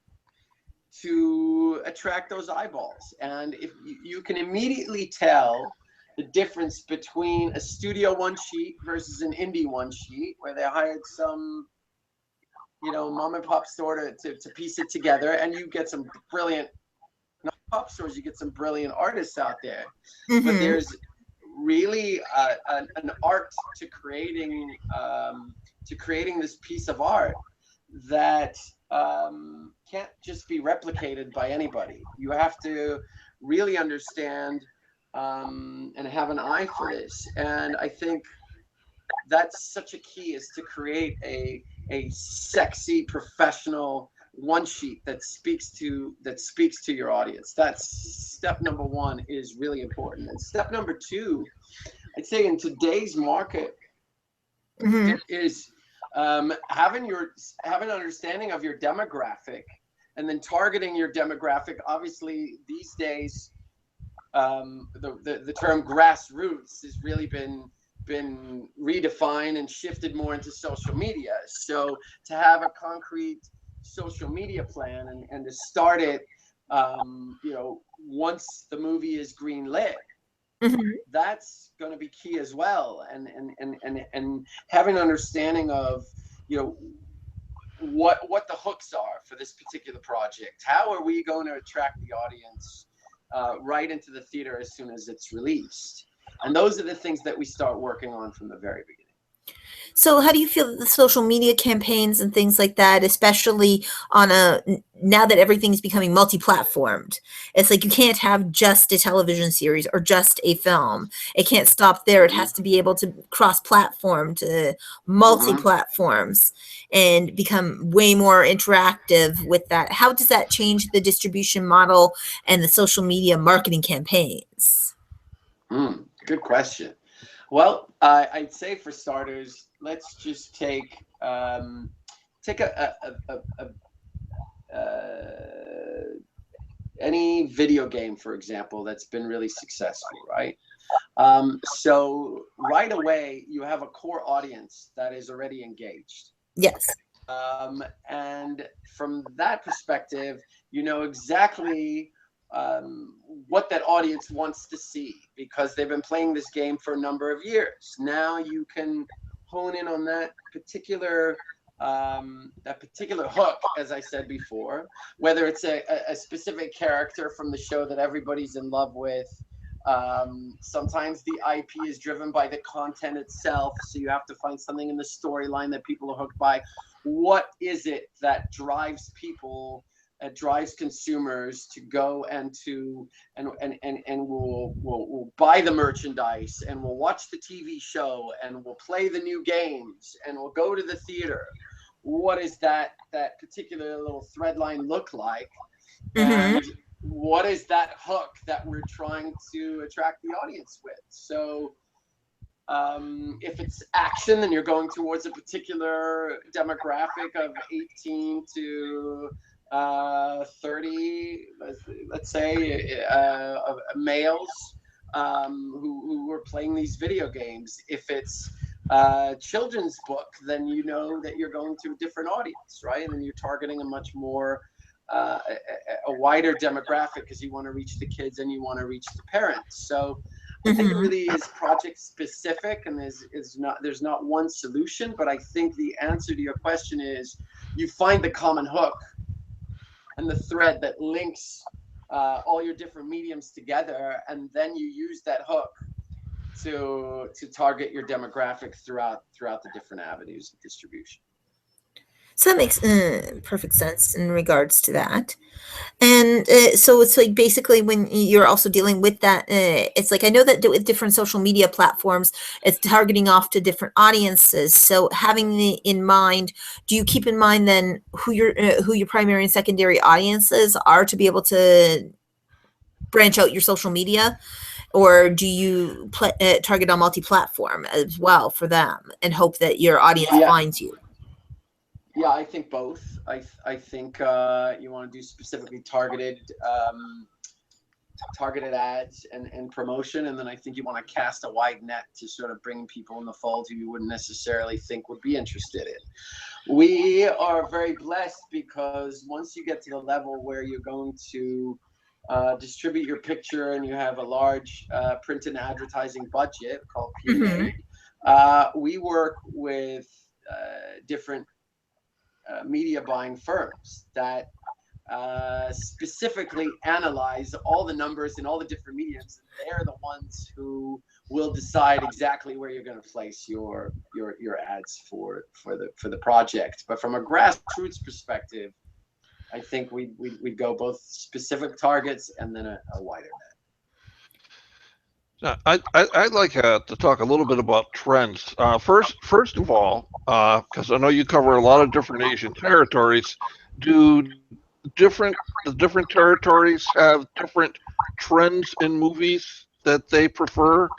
to attract those eyeballs, and if you can immediately tell the difference between a studio one sheet versus an indie one sheet, where they hired some, mom and pop store to piece it together, and you get some brilliant, not pop stores, you get some brilliant artists out there. Mm-hmm. But there's really an art to creating this piece of art that can't just be replicated by anybody. You have to really understand and have an eye for this. And I think that's such a key, is to create a sexy, professional one sheet that speaks to your audience. That's step number one, is really important. And step number two, I'd say in today's market, Mm-hmm. is having an understanding of your demographic, and then targeting your demographic. Obviously, these days, the term grassroots has really been redefined and shifted more into social media. So to have a concrete social media plan, and to start it, once the movie is green lit, Mm-hmm. that's going to be key as well. And having an understanding of, what the hooks are for this particular project. How are we going to attract the audience right into the theater as soon as it's released? And those are the things that we start working on from the very beginning. So how do you feel that the social media campaigns and things like that, especially now that everything's becoming multi-platformed, it's like you can't have just a television series or just a film. It can't stop there. It has to be able to cross-platform to multi-platforms and become way more interactive with that. How does that change the distribution model and the social media marketing campaigns? Good question. Well, I'd say, for starters, let's just take any video game, for example, that's been really successful, right? So right away, you have a core audience that is already engaged. Yes. And from that perspective, you know exactly what that audience wants to see, because they've been playing this game for a number of years. Now you can hone in on that particular hook, as I said before, whether it's a specific character from the show that everybody's in love with. Sometimes the IP is driven by the content itself, so you have to find something in the storyline that people are hooked by. What is it that drives people, drives consumers to go and we'll buy the merchandise, and we'll watch the TV show, and we'll play the new games, and we'll go to the theater? What is that particular little thread line look like? And what is that hook that we're trying to attract the audience with? So if it's action, then you're going towards a particular demographic of 18 to 30, let's say, males who are playing these video games. If it's children's book, then you know that you're going to a different audience, right? And then you're targeting a much more a wider demographic, because you want to reach the kids and you want to reach the parents. So I think it really is project specific, and there's not one solution. But I think the answer to your question is, you find the common hook and the thread that links all your different mediums together, and then you use that hook to target your demographic throughout the different avenues of distribution. So that makes perfect sense in regards to that. And so it's like basically when you're also dealing with that, it's like I know that with different social media platforms, it's targeting off to different audiences. So having in mind, do you keep in mind then who your primary and secondary audiences are to be able to branch out your social media, or do you target on multi-platform as well for them and hope that your audience Yeah. finds you? Yeah, I think both. I think you want to do specifically targeted ads and promotion, and then I think you want to cast a wide net to sort of bring people in the fold who you wouldn't necessarily think would be interested in. We are very blessed because once you get to the level where you're going to distribute your picture and you have a large print and advertising budget called P&A, we work with different media buying firms that specifically analyze all the numbers in all the different mediums, and they're the ones who will decide exactly where you're going to place your ads for the project. But from a grassroots perspective, I think we go both specific targets and then a wider net. Now, I'd like to talk a little bit about trends. First of all, because I know you cover a lot of different Asian territories, do the different territories have different trends in movies that they prefer?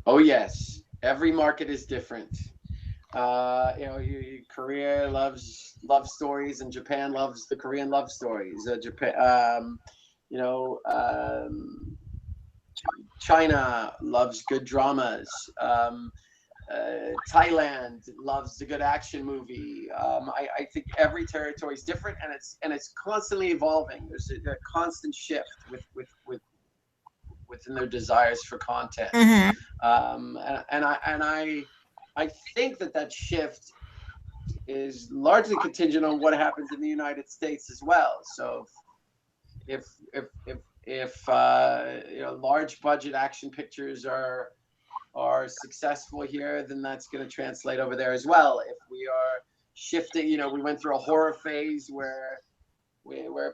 Oh yes, every market is different. Korea loves love stories, and Japan loves the Korean love stories. China loves good dramas. Thailand loves the good action movie. I think every territory is different, and it's constantly evolving. There's a constant shift within their desires for content. I think that shift is largely contingent on what happens in the United States as well. So if large budget action pictures are successful here, then that's going to translate over there as well. If we are shifting, we went through a horror phase where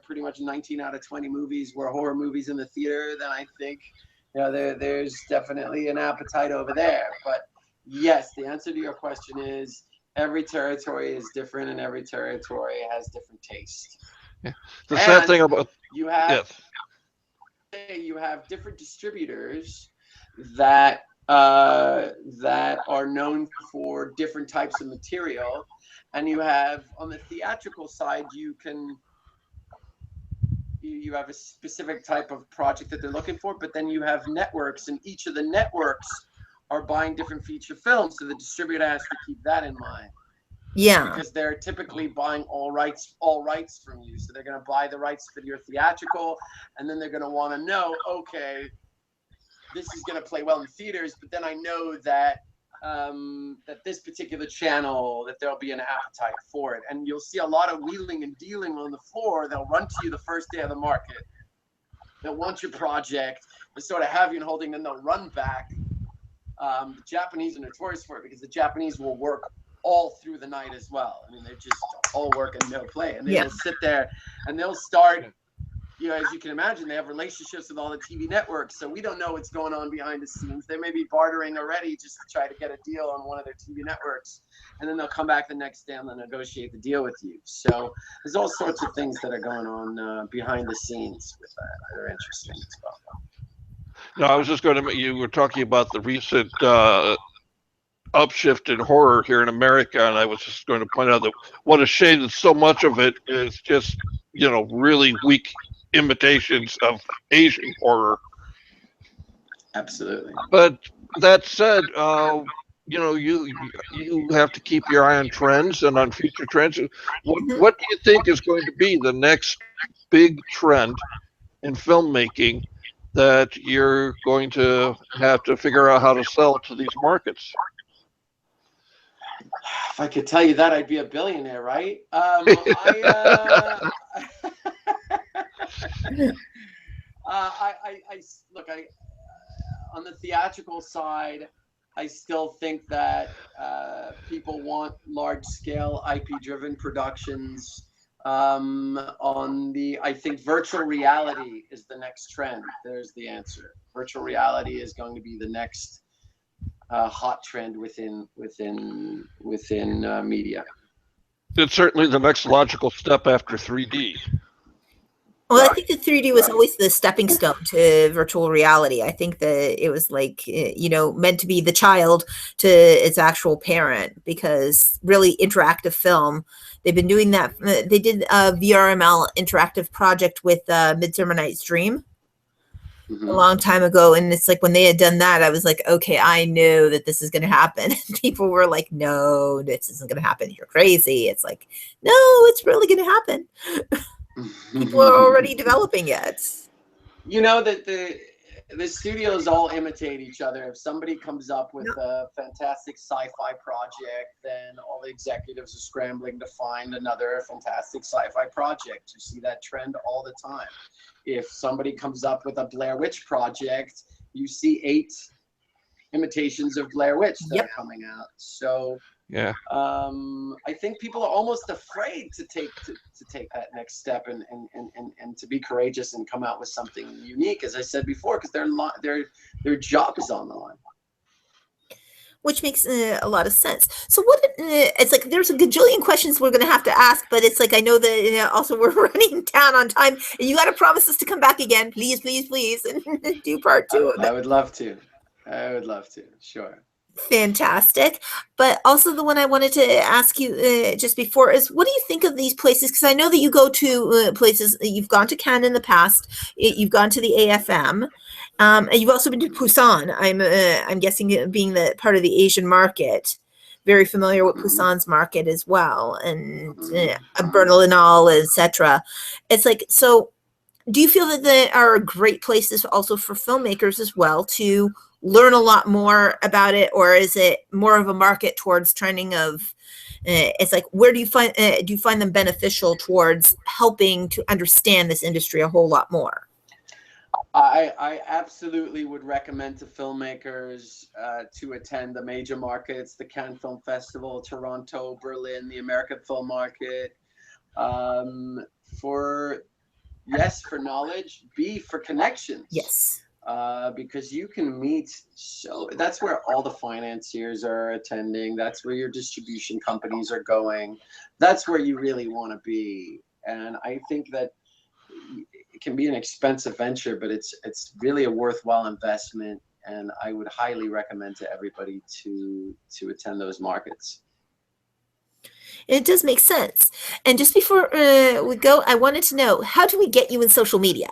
pretty much 19 out of 20 movies were horror movies in the theater, then I think there's definitely an appetite over there. But yes, the answer to your question is every territory is different, and every territory has different taste. Yeah. The sad thing about you have different distributors that are known for different types of material, and you have on the theatrical side you have a specific type of project that they're looking for, but then you have networks, and each of the networks are buying different feature films, so the distributor has to keep that in mind. Yeah, because they're typically buying all rights from you, so they're going to buy the rights for your theatrical, and then they're going to want to know, okay, this is going to play well in theaters, but then I know that that this particular channel, that there'll be an appetite for it. And you'll see a lot of wheeling and dealing on the floor. They'll run to you the first day of the market. They'll want your project. They'll sort of have you in holding, then they'll run back. The Japanese are notorious for it because the Japanese will work all through the night as well. I mean, they're just all work and no play. And they will sit there and they'll start, as you can imagine, they have relationships with all the TV networks. So we don't know what's going on behind the scenes. They may be bartering already just to try to get a deal on one of their TV networks. And then they'll come back the next day and they'll negotiate the deal with you. So there's all sorts of things that are going on behind the scenes with that that are interesting as well. No, I was just going to, you were talking about the recent upshift in horror here in America, and I was just going to point out that what a shame that so much of it is just, really weak imitations of Asian horror. Absolutely. But that said, you have to keep your eye on trends and on future trends. What do you think is going to be the next big trend in filmmaking that you're going to have to figure out how to sell to these markets? If I could tell you that, I'd be a billionaire, right? Look, on the theatrical side, I still think that people want large-scale IP-driven productions. I think virtual reality is the next trend. There's the answer. Virtual reality is going to be the next hot trend within media. It's certainly the next logical step after 3D. Well, I think the 3D was always the stepping stone to virtual reality. I think that it was like, meant to be the child to its actual parent, because really interactive film, they've been doing that. They did a VRML interactive project with Midsummer Night's Dream a long time ago. And it's like when they had done that, I was like, okay, I know that this is going to happen. People were like, no, this isn't going to happen. You're crazy. It's like, no, it's really going to happen. People are already developing it. You know that the studios all imitate each other. If somebody comes up with a fantastic sci-fi project, then all the executives are scrambling to find another fantastic sci-fi project. You see that trend all the time. If somebody comes up with a Blair Witch project, you see 8 imitations of Blair Witch that are coming out. So yeah, I think people are almost afraid to take that next step and to be courageous and come out with something unique, as I said before, because their job is on the line. Which makes a lot of sense. So it's like there's a gajillion questions we're going to have to ask, but it's like I know that also we're running down on time, and you got to promise us to come back again, please, and do part 2 of it. I would love to. Sure. Fantastic. But also the one I wanted to ask you just before is, what do you think of these places? Because I know that you go to places. You've gone to Cannes in the past. You've gone to the AFM. And you've also been to Busan. I'm guessing, being the part of the Asian market, very familiar with Busan's market as well, and Berlinale, etc. It's like, so do you feel that there are great places also for filmmakers as well to learn a lot more about it, or is it more of a market towards trending of? It's like, where do you find them beneficial towards helping to understand this industry a whole lot more? I absolutely would recommend to filmmakers to attend the major markets, the Cannes Film Festival, Toronto, Berlin, the American Film Market, for knowledge, B, for connections. Yes. Because you can meet, so that's where all the financiers are attending. That's where your distribution companies are going. That's where you really want to be. And I think that it can be an expensive venture, but it's really a worthwhile investment. And I would highly recommend to everybody to attend those markets. It does make sense. And just before we go, I wanted to know, how do we get you in social media?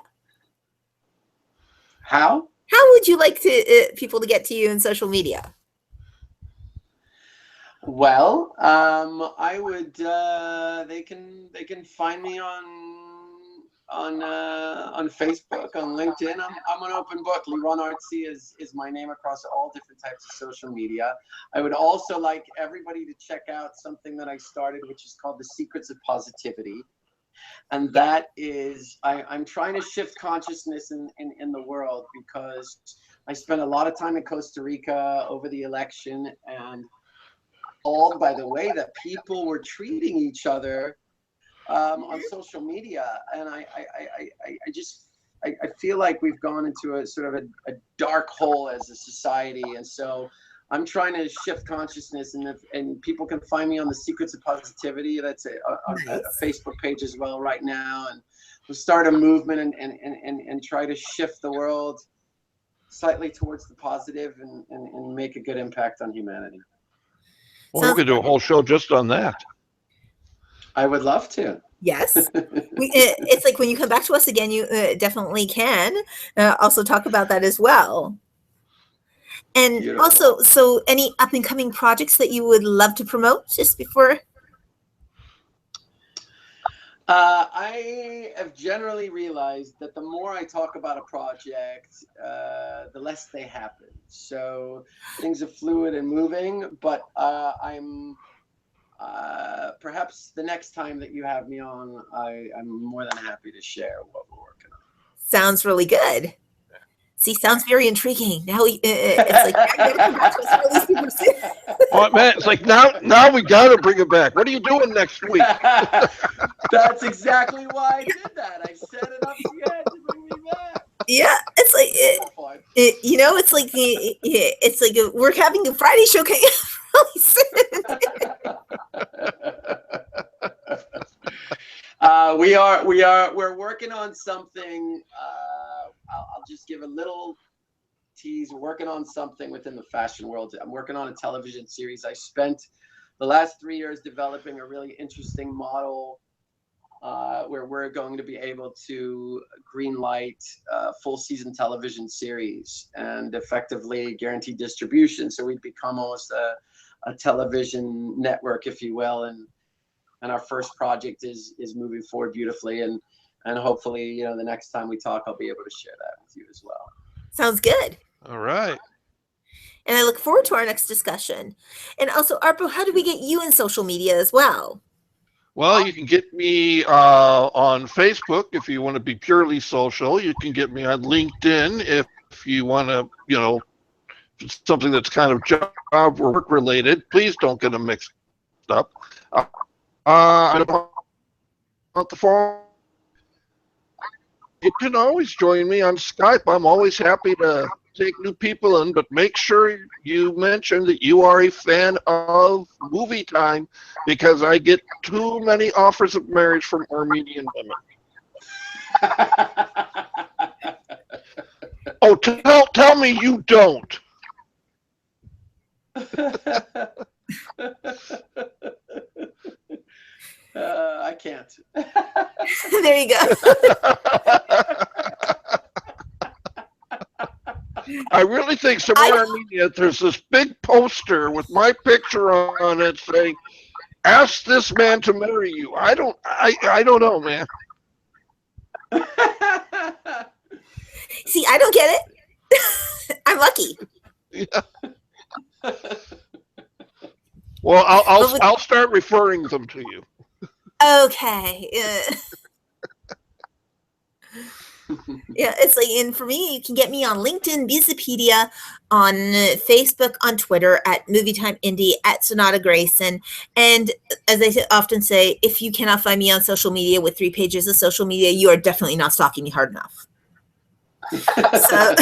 How would you like to people to get to you in social media? Well, I would. They can find me on Facebook, on LinkedIn. I'm an open book. Liron Artzi is my name across all different types of social media. I would also like everybody to check out something that I started, which is called The Secrets of Positivity. And that is, I'm trying to shift consciousness in the world, because I spent a lot of time in Costa Rica over the election, and all by the way that people were treating each other on social media. And I feel like we've gone into a sort of a dark hole as a society. And so I'm trying to shift consciousness, and people can find me on The Secrets of Positivity. That's a Facebook page as well right now. And we'll start a movement and try to shift the world slightly towards the positive and make a good impact on humanity. Well, we could do a whole show just on that. I would love to. Yes. It's like when you come back to us again, you definitely can also talk about that as well. And Beautiful. Also, so any up and coming projects that you would love to promote just before? I have generally realized that the more I talk about a project, the less they happen. So things are fluid and moving, but I'm perhaps the next time that you have me on, I'm more than happy to share what we're working on. Sounds really good. See, sounds very intriguing. Now it's like I gotta come back to us really super soon. Oh man, it's like now we got to bring it back. What are you doing next week? That's exactly why I did that. I set it up to get to bring me back. Yeah, it's like it's like we're having a Friday show coming really soon. We're working on something. I'll just give a little tease. We're working on something within the fashion world. I'm working on a television series. I spent the last 3 years developing a really interesting model where we're going to be able to greenlight full season television series and effectively guarantee distribution. So we'd become almost a television network, if you will. And our first project is moving forward beautifully. And hopefully, the next time we talk, I'll be able to share that with you as well. Sounds good. All right. And I look forward to our next discussion. And also, Arpo, how do we get you in social media as well? Well, you can get me on Facebook if you want to be purely social. You can get me on LinkedIn if you want to, something that's kind of job or work related. Please don't get them mixed up. About the phone, you can always join me on Skype. I'm always happy to take new people in, but make sure you mention that you are a fan of Movietime, because I get too many offers of marriage from Armenian women. Oh, tell me you don't. I can't. There you go. I really think somewhere in Armenia there's this big poster with my picture on it saying, "Ask this man to marry you." I don't know, man. See, I don't get it. I'm lucky. Yeah. Well, I'll start referring them to you. Okay. Yeah, it's like, and for me, you can get me on LinkedIn, Wikipedia, on Facebook, on Twitter, at Movietime Indie, at Sonata Grayson. And as I often say, if you cannot find me on social media with 3 pages of social media, you are definitely not stalking me hard enough. So,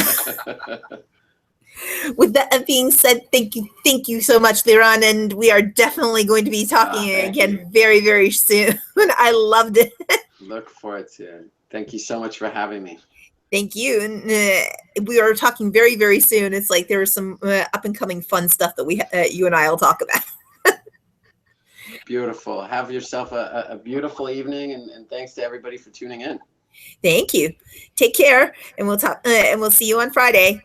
with that being said, thank you so much, Liron, and we are definitely going to be talking again very, very soon. I loved it. Look forward to it. Thank you so much for having me. Thank you. And we are talking very, very soon. It's like there is some up and coming fun stuff that you and I will talk about. Beautiful. Have yourself a beautiful evening, and thanks to everybody for tuning in. Thank you. Take care, and we'll talk. And we'll see you on Friday.